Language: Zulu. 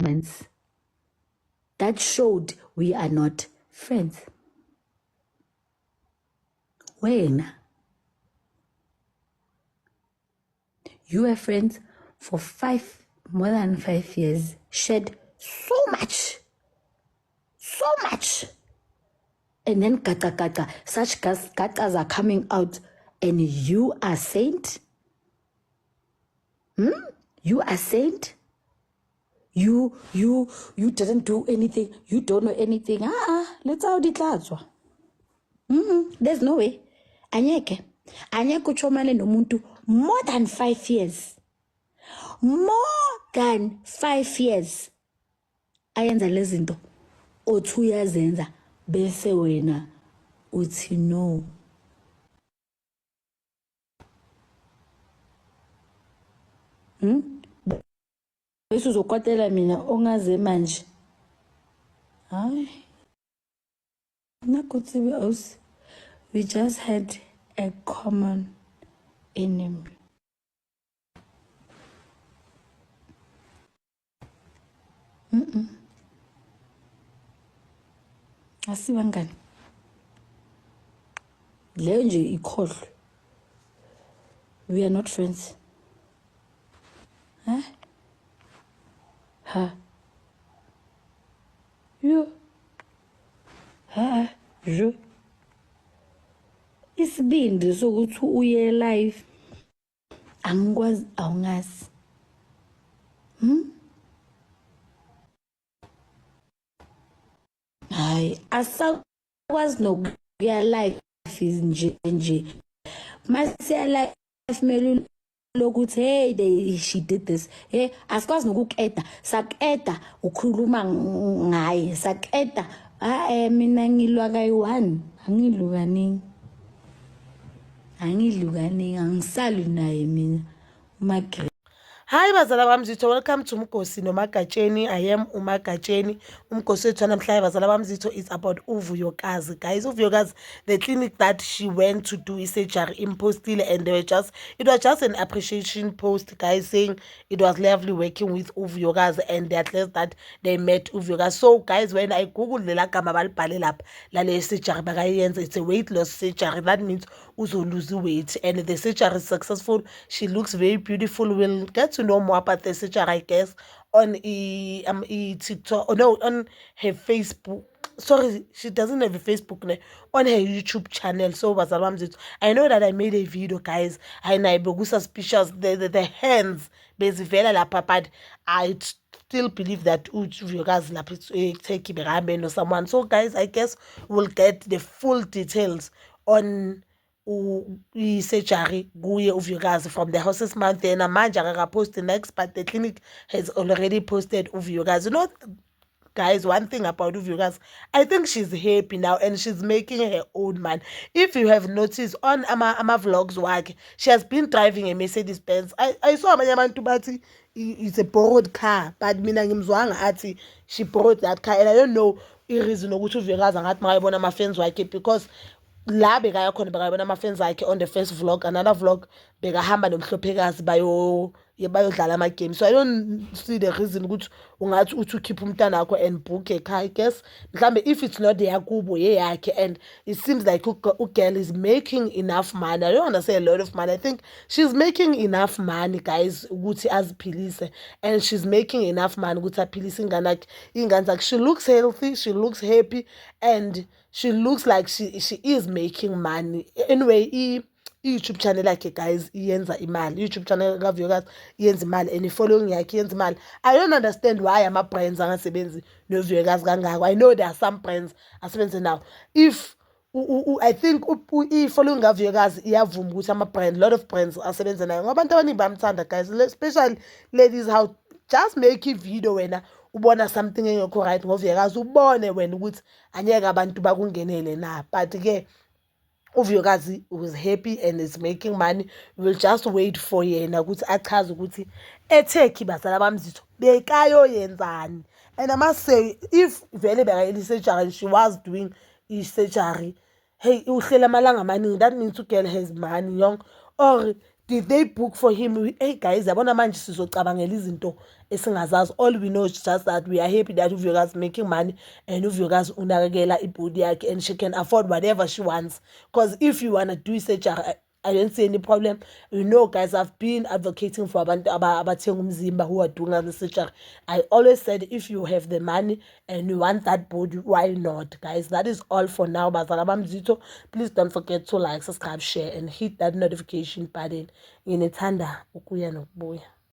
moments that showed we are not friends. When you were friends for more than 5 years, shared so much, and then such katas are coming out, and you are saint? You are saint? You didn't do anything. You don't know anything. Let's how ditlazwa. There's no way. Anyeke uchomane nomuntu more than 5 years. More than 5 years. Ayenza lezinto o2 years enza bese wena uthi no. Bese uzokwatela mina ongaze manje. Hayi. Nakutsibe us. We just had a common enemy. Asibangani. Leyo nje ikhohlwe. We are not friends. Huh? You. Je. Isibindi sokuthi uye live. Angikwazi awungazi. Hayi, asakwazi nokuya live nje. Masiya live melu lokuthi hey she did this. Hey, asikwazi nokukeda. Sakeda ukhuluma ngaye. Sakeda mina ngilwa kayi1. Angilukani angisalu naye mina uMagre. Hi bazala bamzitho, welcome to Mkosi noMagatsheni. I am uMagatsheni. Umkosi wethu namhlanje bazala bamzitho is about Uvuyokazi. Guys, Uvuyokazi, the clinic that she went to do surgery impostile, and it was just an appreciation post, guys, saying it was lovely working with Uvuyokazi and the athletes that they met Uvuyokazi. So guys, when I googled the gama balibhalela lapha lale surgery bakayenza, it's a weight loss surgery. That means uzo lose weight, and the surgery is successful. She looks very beautiful. We'll get to know more about the surgery, I guess, on TikTok. Oh, no, on her Facebook. Sorry, she doesn't have a Facebook now. On her YouTube channel. So I know that I made a video, guys, and I be suspicious the hands basically lapha, but I still believe that Uvuyokazi lapha take Iberambe or someone. So guys, I guess we'll get the full details on surgery kuye Uvuyokazi from the Horses Month. And manje akakapost next, but the clinic has already posted Uvuyokazi. You know, guys, one thing about Uvuyokazi, I think she's happy now and she's making her own man. If you have noticed on ama vlogs wakhe, she has been driving a Mercedes Benz. I saw abanye abantu bathi it's a borrowed car, but mina ngimzwanga athi she borrowed that car, and I don't know i-reason ukuthi Uvuyokazi angathi makayibona ama-fans wakhe, because la bekaya khona bekayibona ama-fans akhe on the first vlog. Another vlog bekahamba nomhlophekazi bayodlala ama-game. So I don't see the reason ukuthi ungathi uthi ukhipha umntana wakho and book a car. I guess mhlambe if it's not yakubo yeyakhe, and it seems like girl is making enough money. I don't want to say a lot of money. I think she's making enough money, guys, ukuthi aziphilise, and she's making enough money ukuthi aphilise ingane zakhe. She looks healthy, she looks happy, and she looks like she is making money. Anyway, YouTube channel yakhe, guys, iyenza imali. YouTube channel kaVuyokazi iyenza imali, and following yakhe iyenza imali. I don't understand why ama-brands angasebenzi noVuyokazi kangako. I know there are some brands asebenze now. If I think i-following kaVuyokazi iyavuma ukuthi ama-brand, lot of brands asebenze nayo ngoba abantu abaningi bamthanda, guys, especially ladies. How just make i-video wena ubona something engekho right ngoVuyokazi, ubone wena ukuthi anyeke abantu bakungenele na. But-ke Uvuyokazi was happy and is making money. We'll just wait for yena ukuthi achaze ukuthi eTurkey bazala bamzitho bekayoyenzani. And I must say, if vele bekayeli surgery, she was doing surgery, hey, uhlela amalanga amaningi, that means girl has money, young, or did they book for him? Hey guys, yabona manje sizocabangela izinto esingazazi. All we know is just that we are happy that uVuyokazi making money and uVuyokazi unakekela ibhodi yakhe and she can afford whatever she wants. Because if you wanna do such I don't see any problem. You know, guys, I've been advocating for abantu abathenga umzimba who are doing the surgery. I always said if you have the money and you want that body, why not, guys? That is all for now. Bazala bamzito, please don't forget to like, subscribe, share, and hit that notification button. Nginethanda ukuya nokubuya.